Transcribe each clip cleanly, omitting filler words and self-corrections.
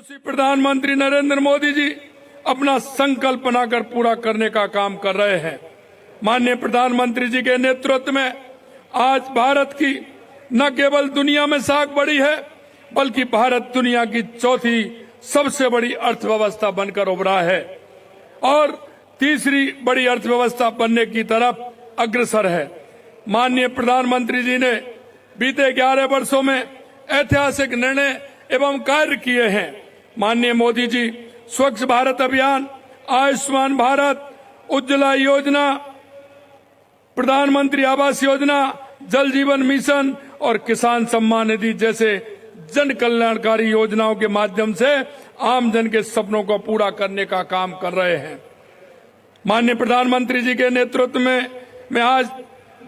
यशस्वी प्रधानमंत्री नरेंद्र मोदी जी अपना संकल्प बनाकर पूरा करने का काम कर रहे हैं। माननीय प्रधानमंत्री जी के नेतृत्व में आज भारत की न केवल दुनिया में साख बढ़ी है, बल्कि भारत दुनिया की चौथी सबसे बड़ी अर्थव्यवस्था बनकर उभरा है और तीसरी बड़ी अर्थव्यवस्था बनने की तरफ अग्रसर है। माननीय प्रधानमंत्री जी ने बीते 11 वर्षों में ऐतिहासिक निर्णय एवं कार्य किए हैं। माननीय मोदी जी स्वच्छ भारत अभियान, आयुष्मान भारत, उज्ज्वला योजना, प्रधानमंत्री आवास योजना, जल जीवन मिशन और किसान सम्मान निधि जैसे जन कल्याणकारी योजनाओं के माध्यम से आम जन के सपनों को पूरा करने का काम कर रहे हैं। माननीय प्रधानमंत्री जी के नेतृत्व में आज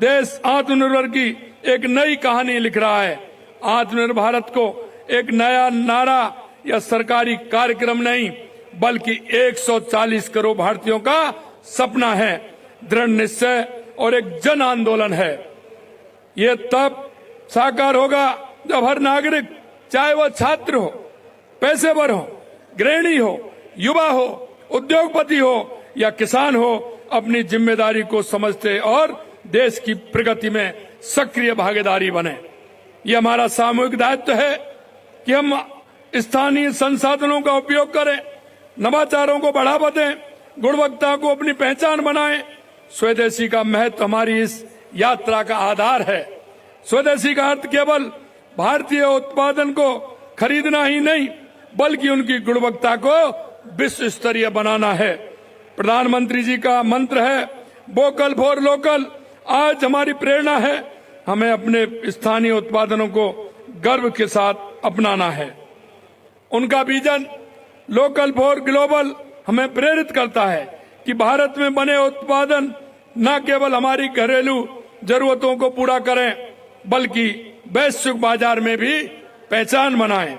देश आत्मनिर्भर की एक नई कहानी लिख रहा है। आत्मनिर्भर भारत को एक नया नारा या सरकारी कार्यक्रम नहीं, बल्कि 140 करोड़ भारतीयों का सपना है, दृढ़ निश्चय और एक जन आंदोलन है। ये तब साकार होगा जब हर नागरिक, चाहे वह छात्र हो, पेशेवर हो, गृहिणी हो, युवा हो, उद्योगपति हो या किसान हो, अपनी जिम्मेदारी को समझते और देश की प्रगति में सक्रिय भागीदारी बने। ये हमारा सामूहिक दायित्व है कि हम स्थानीय संसाधनों का उपयोग करें, नवाचारों को बढ़ावा दें, गुणवत्ता को अपनी पहचान बनाएं। स्वदेशी का महत्व हमारी इस यात्रा का आधार है। स्वदेशी का अर्थ केवल भारतीय उत्पादन को खरीदना ही नहीं, बल्कि उनकी गुणवत्ता को विश्व स्तरीय बनाना है। प्रधानमंत्री जी का मंत्र है वोकल फॉर लोकल। आज हमारी प्रेरणा है, हमें अपने स्थानीय उत्पादनों को गर्व के साथ अपनाना है। उनका विजन लोकल फॉर ग्लोबल हमें प्रेरित करता है कि भारत में बने उत्पादन न केवल हमारी घरेलू जरूरतों को पूरा करें, बल्कि वैश्विक बाजार में भी पहचान बनाएं।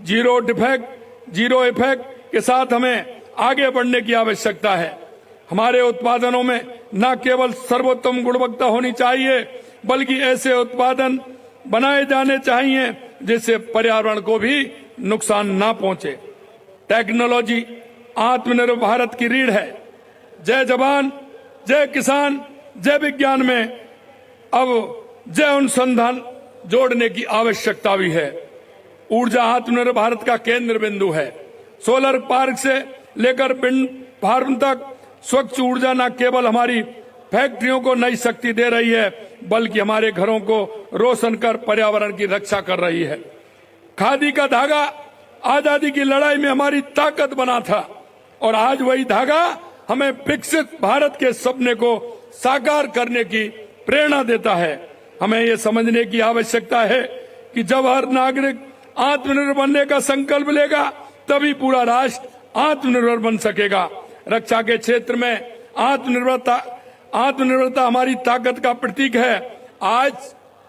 जीरो डिफेक्ट, जीरो इफेक्ट के साथ हमें आगे बढ़ने की आवश्यकता है। हमारे उत्पादनों में न केवल सर्वोत्तम गुणवत्ता होनी चाहिए, बल्कि ऐसे उत्पादन बनाए जाने चाहिए जिससे पर्यावरण को भी नुकसान ना पहुंचे। टेक्नोलॉजी आत्मनिर्भर भारत की रीढ़ है। जय जवान, जय किसान, जय विज्ञान में अब जय अनुसंधान जोड़ने की आवश्यकता भी है। ऊर्जा आत्मनिर्भर भारत का केंद्र बिंदु है। सोलर पार्क से लेकर विंड फार्म तक स्वच्छ ऊर्जा न केवल हमारी फैक्ट्रियों को नई शक्ति दे रही है, बल्कि हमारे घरों को रोशन कर पर्यावरण की रक्षा कर रही है। खादी का धागा आजादी की लड़ाई में हमारी ताकत बना था और आज वही धागा हमें विकसित भारत के सपने को साकार करने की प्रेरणा देता है। हमें ये समझने की आवश्यकता है कि जब हर नागरिक आत्मनिर्भर बनने का संकल्प लेगा, तभी पूरा राष्ट्र आत्मनिर्भर बन सकेगा। रक्षा के क्षेत्र में आत्मनिर्भरता हमारी ताकत का प्रतीक है। आज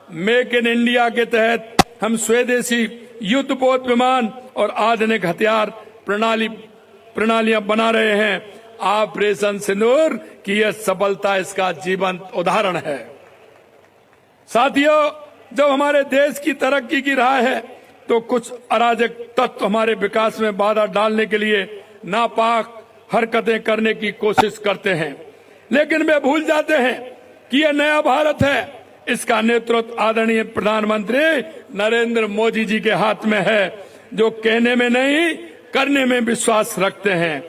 मेक इन इंडिया के तहत हम स्वदेशी युद्धपोत विमान और आधुनिक हथियार प्रणालियां बना रहे हैं। ऑपरेशन सिंदूर की यह सफलता इसका जीवंत उदाहरण है। साथियों, जब हमारे देश की तरक्की की राह है, तो कुछ अराजक तत्व हमारे विकास में बाधा डालने के लिए नापाक हरकतें करने की कोशिश करते हैं, लेकिन वे भूल जाते हैं कि यह नया भारत है। इसका नेतृत्व आदरणीय प्रधानमंत्री नरेंद्र मोदी जी के हाथ में है, जो कहने में नहीं करने में विश्वास रखते हैं।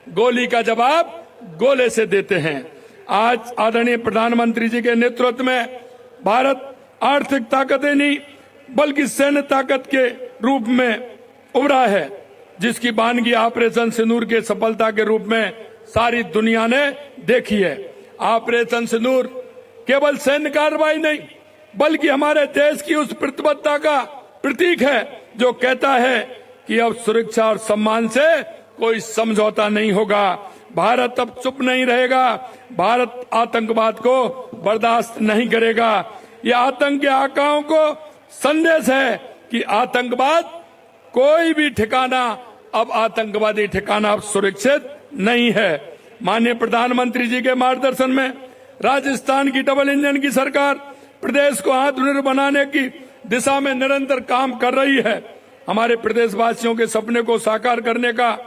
गोली का जवाब गोले से देते हैं। आज आदरणीय प्रधानमंत्री जी के नेतृत्व में भारत आर्थिक ताकतें नहीं, बल्कि सैन्य ताकत के रूप में उभरा है, जिसकी वानगी ऑपरेशन सिंदूर के सफलता के रूप में सारी दुनिया ने देखी है। ऑपरेशन सिंदूर केवल सैन्य कार्रवाई नहीं, बल्कि हमारे देश की उस प्रतिबद्धता का प्रतीक है जो कहता है कि अब सुरक्षा और सम्मान से कोई समझौता नहीं होगा। भारत अब चुप नहीं रहेगा। भारत आतंकवाद को बर्दाश्त नहीं करेगा। यह आतंक के आकाओं को संदेश है कि आतंकवाद कोई भी ठिकाना, अब आतंकवादी ठिकाना अब सुरक्षित नहीं है। माननीय प्रधानमंत्री जी के मार्गदर्शन में राजस्थान की डबल इंजन की सरकार प्रदेश को आत्मनिर्भर बनाने की दिशा में निरंतर काम कर रही है। हमारे प्रदेशवासियों के सपने को साकार करने का,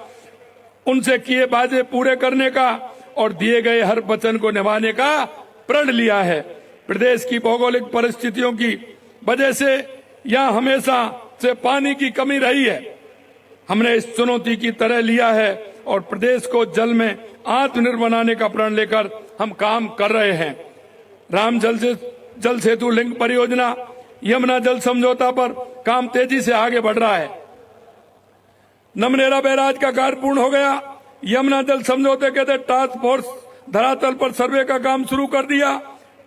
उनसे किए वादे पूरे करने का और दिए गए हर वचन को निभाने का प्रण लिया है। प्रदेश की भौगोलिक परिस्थितियों की वजह से यहाँ हमेशा से पानी की कमी रही है। हमने इस चुनौती की तरह लिया है और प्रदेश को जल में आत्मनिर्भर बनाने का प्रण लेकर हम काम कर रहे हैं। राम जल सेतु लिंक परियोजना, यमुना जल समझौता पर काम तेजी से आगे बढ़ रहा है। नमनेरा बैराज का कार्य पूर्ण हो गया। यमुना जल समझौते के तहत टास्क फोर्स धरातल पर सर्वे का काम शुरू कर दिया।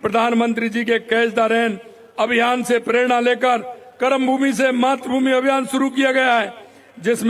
प्रधानमंत्री जी के कैच द रेन अभियान से प्रेरणा लेकर कर्म भूमि से मातृभूमि अभियान शुरू किया गया है, जिसमें